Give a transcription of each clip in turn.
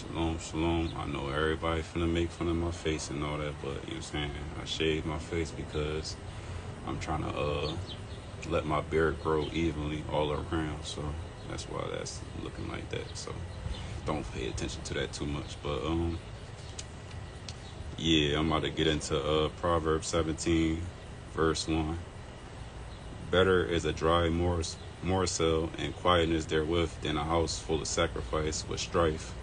Shalom, shalom. I know everybody finna make fun of my face and all that, but you know what I'm saying? I shaved my face because I'm trying to let my beard grow evenly all around. So that's why that's looking like that. So don't pay attention to that too much. But yeah, I'm about to get into Proverbs 17, verse 1. Better is a dry morsel and quietness therewith than a house full of sacrifice with strife.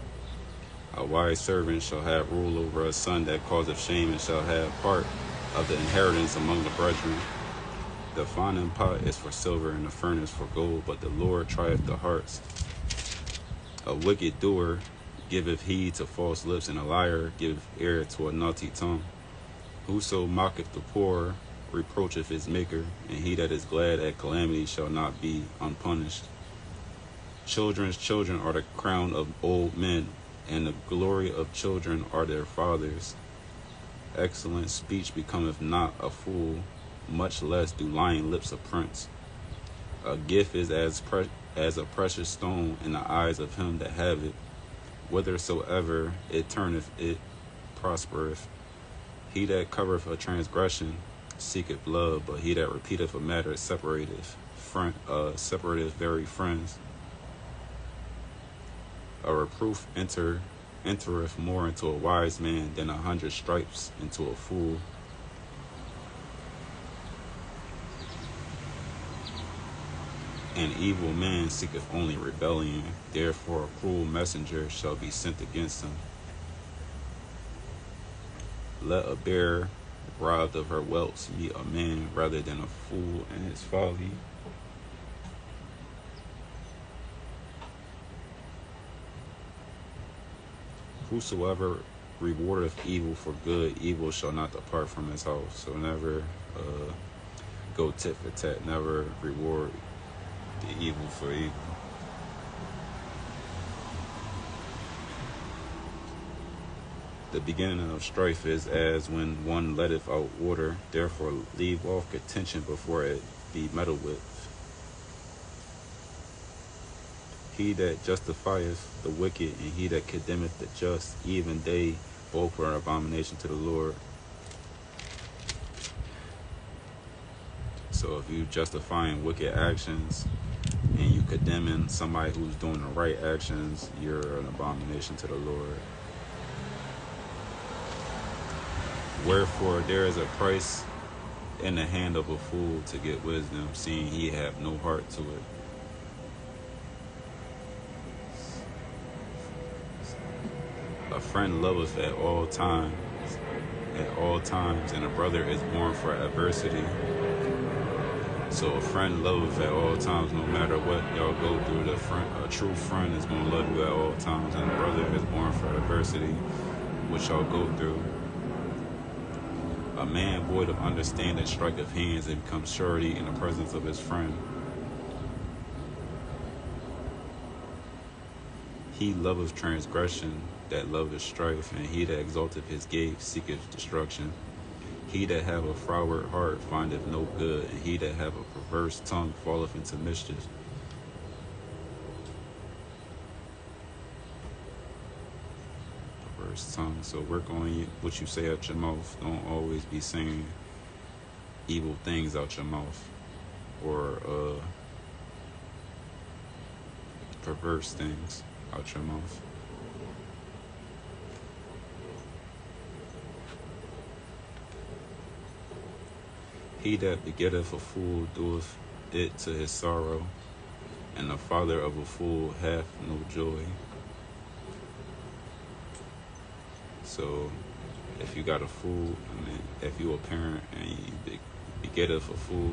A wise servant shall have rule over a son that causeth shame, and shall have part of the inheritance among the brethren. The finding pot is for silver, and the furnace for gold, but the Lord trieth the hearts. A wicked doer giveth heed to false lips, and a liar giveth ear to a naughty tongue. Whoso mocketh the poor reproacheth his maker, and he that is glad at calamity shall not be unpunished. Children's children are the crown of old men, and the glory of children are their fathers. Excellent speech becometh not a fool, much less do lying lips a prince. A gift is as a precious stone in the eyes of him that have it. Whithersoever it turneth, it prospereth. He that covereth a transgression seeketh love, but he that repeateth a matter separateth very friends. A reproof entereth more into a wise man than 100 stripes into a fool. An evil man seeketh only rebellion, therefore a cruel messenger shall be sent against him. Let a bear robbed of her whelps meet a man rather than a fool in his folly. Whosoever rewardeth evil for good, evil shall not depart from his house. So never go tit for tat. Never reward the evil for evil. The beginning of strife is as when one letteth out water. Therefore leave off contention before it be meddled with. He that justifieth the wicked, and he that condemneth the just, even they both are an abomination to the Lord. So if you justifying wicked actions and you condemning somebody who's doing the right actions, you're an abomination to the Lord. Wherefore there is a price in the hand of a fool to get wisdom, seeing he have no heart to it. A friend loveth at all times, and a brother is born for adversity. So a friend loveth at all times, no matter what y'all go through. A true friend is going to love you at all times, and a brother is born for adversity, which y'all go through. A man void of understanding striketh hands and becomes surety in the presence of his friend. He loveth transgression that loveth strife, and he that exalteth his gate seeketh destruction. He that have a froward heart findeth no good, and he that have a perverse tongue falleth into mischief. Perverse tongue. So work on what you say out your mouth. Don't always be saying evil things out your mouth, or perverse things out your mouth. He that begetteth a fool doeth it to his sorrow, and the father of a fool hath no joy. So if you got a fool, I mean, if you a parent and you begetteth a fool,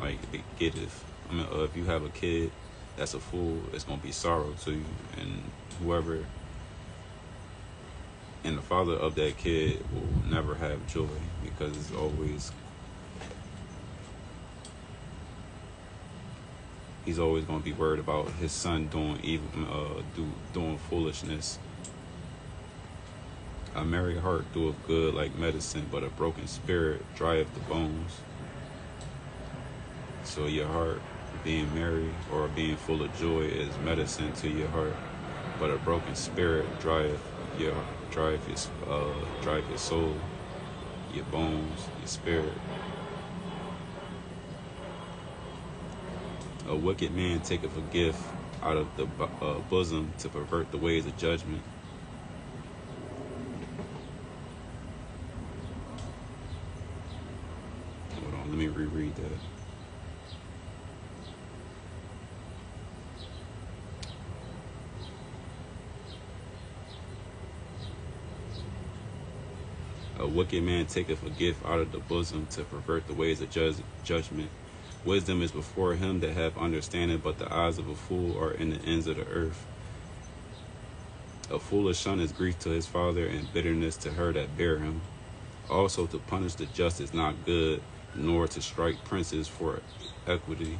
like begetteth, if you have a kid that's a fool, it's going to be sorrow to you, and whoever, and the father of that kid will never have joy, because it's always, he's always going to be worried about his son doing evil, doing foolishness. A merry heart doeth good like medicine, but a broken spirit drieth the bones. So your heart being merry or being full of joy is medicine to your heart. but a broken spirit your drive your soul, your bones, your spirit. A wicked man taketh a gift out of the bosom to pervert the ways of judgment. Hold on, let me reread that. A wicked man taketh a gift out of the bosom to pervert the ways of judgment. Wisdom is before him that have understanding, but the eyes of a fool are in the ends of the earth. A foolish son is grief to his father, and bitterness to her that bear him. Also to punish the just is not good, nor to strike princes for equity.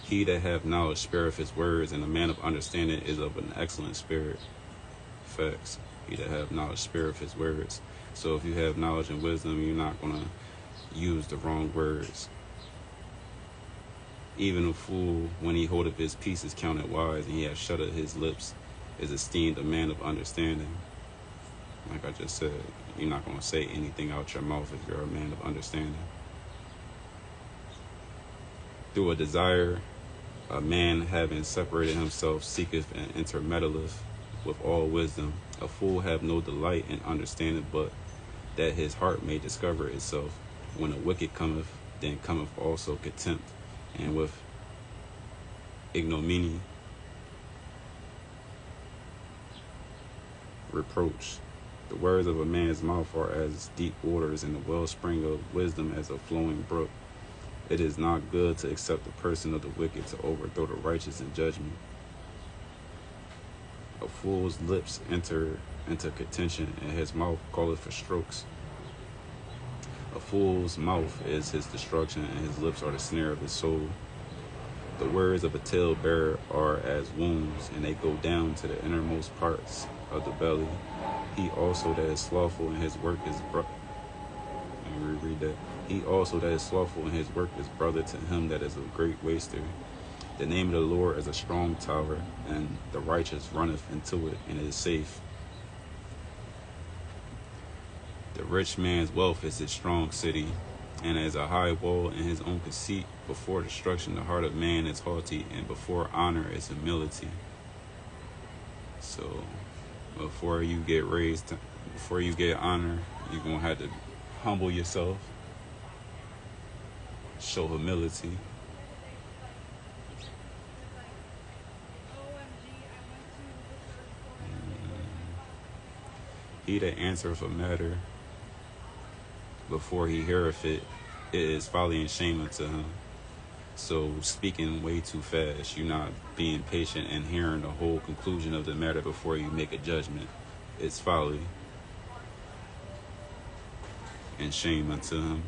He that hath knowledge spareth his words, and a man of understanding is of an excellent spirit. Facts. He that hath knowledge spareth his words. So if you have knowledge and wisdom, you're not going to use the wrong words. Even a fool, when he holdeth his peace, is counted wise, and he hath shut his lips, is esteemed a man of understanding. Like I just said, you're not going to say anything out your mouth if you're a man of understanding. Through a desire, a man having separated himself seeketh and intermeddleth with all wisdom. A fool have no delight in understanding, but that his heart may discover itself. When a wicked cometh, then cometh also contempt, and with ignominy reproach. The words of a man's mouth are as deep waters, and the wellspring of wisdom as a flowing brook. It is not good to accept the person of the wicked, to overthrow the righteous in judgment. A fool's lips enter into contention, and his mouth calleth for strokes. A fool's mouth is his destruction, and his lips are the snare of his soul. The words of a talebearer are as wounds, and they go down to the innermost parts of the belly. He also that is slothful in his work is Let me reread that. He also that is slothful in his work is brother to him that is a great waster. The name of the Lord is a strong tower, and the righteous runneth into it, and is safe. The rich man's wealth is his strong city, and as a high wall in his own conceit. Before destruction the heart of man is haughty, and before honor is humility. So before you get raised, before you get honor, you're going to have to humble yourself, show humility. He that answereth a matter before he heareth it, it is folly and shame unto him. So speaking way too fast, you're not being patient and hearing the whole conclusion of the matter before you make a judgment. It's folly and shame unto him.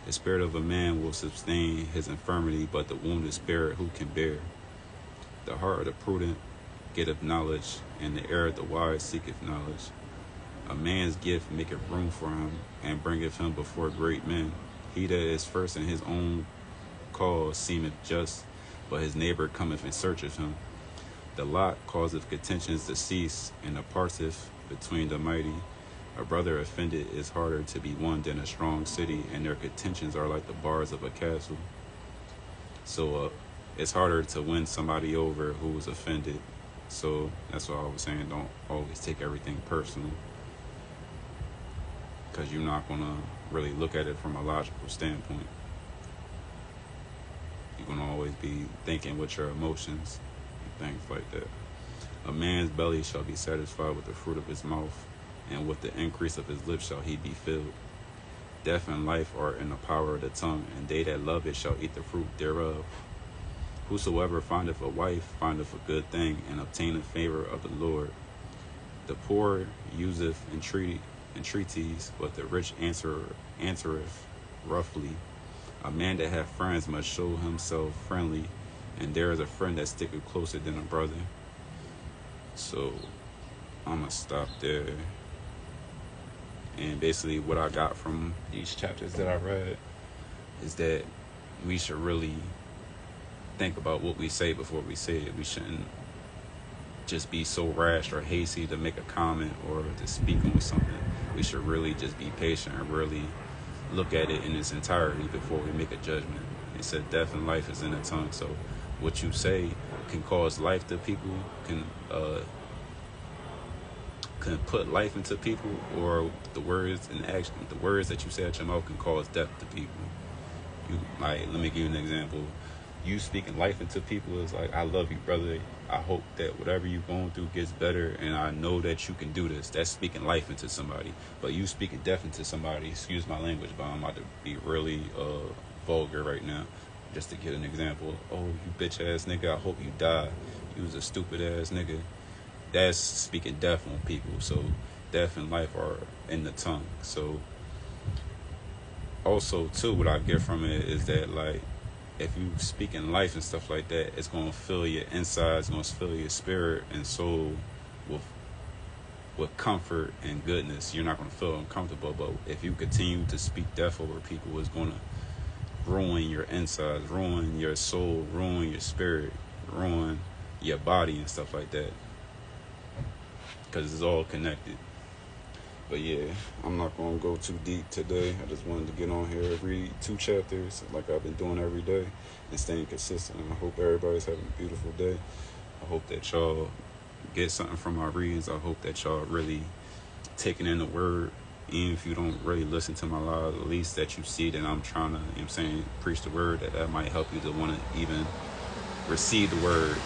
The spirit of a man will sustain his infirmity, but the wounded spirit who can bear? The heart of the prudent getteth knowledge, and the ear of the wise seeketh knowledge. A man's gift maketh room for him, and bringeth him before great men. He that is first in his own cause seemeth just, but his neighbor cometh in search of him. The lot causeth contentions to cease, and departeth between the mighty. A brother offended is harder to be won than a strong city, and their contentions are like the bars of a castle. So it's harder to win somebody over who is offended. So that's why I was saying, don't always take everything personal, because you're not going to really look at it from a logical standpoint. You're going to always be thinking with your emotions and things like that. A man's belly shall be satisfied with the fruit of his mouth, and with the increase of his lips shall he be filled. Death and life are in the power of the tongue, and they that love it shall eat the fruit thereof. Whosoever findeth a wife findeth a good thing, and obtaineth favor of the Lord. The poor useth entreaties, but the rich answereth roughly. A man that hath friends must show himself friendly, and there is a friend that sticketh closer than a brother. So I'm going to stop there. And basically what I got from these chapters that I read is that we should really think about what we say before we say it. We shouldn't just be so rash or hasty to make a comment or to speak on something. We should really just be patient and really look at it in its entirety before we make a judgment. It said death and life is in the tongue. So what you say can cause life to people, can put life into people, or the words and action, the words that you say out your mouth can cause death to people. You like, let me give you an example. You speaking life into people is like, I love you, brother. I hope that whatever you're going through gets better, and I know that you can do this. That's speaking life into somebody. But you speaking death into somebody, excuse my language, but I'm about to be really vulgar right now. Just to get an example. Oh, you bitch ass nigga, I hope you die. You was a stupid ass nigga. That's speaking death on people. So death and life are in the tongue. So also too, what I get from it is that, like, if you speak in life and stuff like that, it's going to fill your insides, it's going to fill your spirit and soul with comfort and goodness. You're not going to feel uncomfortable. But if you continue to speak death over people, it's going to ruin your insides, ruin your soul, ruin your spirit, ruin your body and stuff like that, because it's all connected. But yeah, I'm not going to go too deep today. I just wanted to get on here, read 2 chapters like I've been doing every day and staying consistent. I hope everybody's having a beautiful day. I hope that y'all get something from my readings. I hope that y'all really taking in the word. Even if you don't really listen to my live, at least that you see that I'm trying to, you know what I'm saying, preach the word, that might help you to want to even receive the word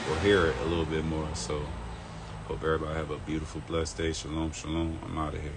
or hear it a little bit more. So hope everybody have a beautiful, blessed day. Shalom, shalom. I'm out of here.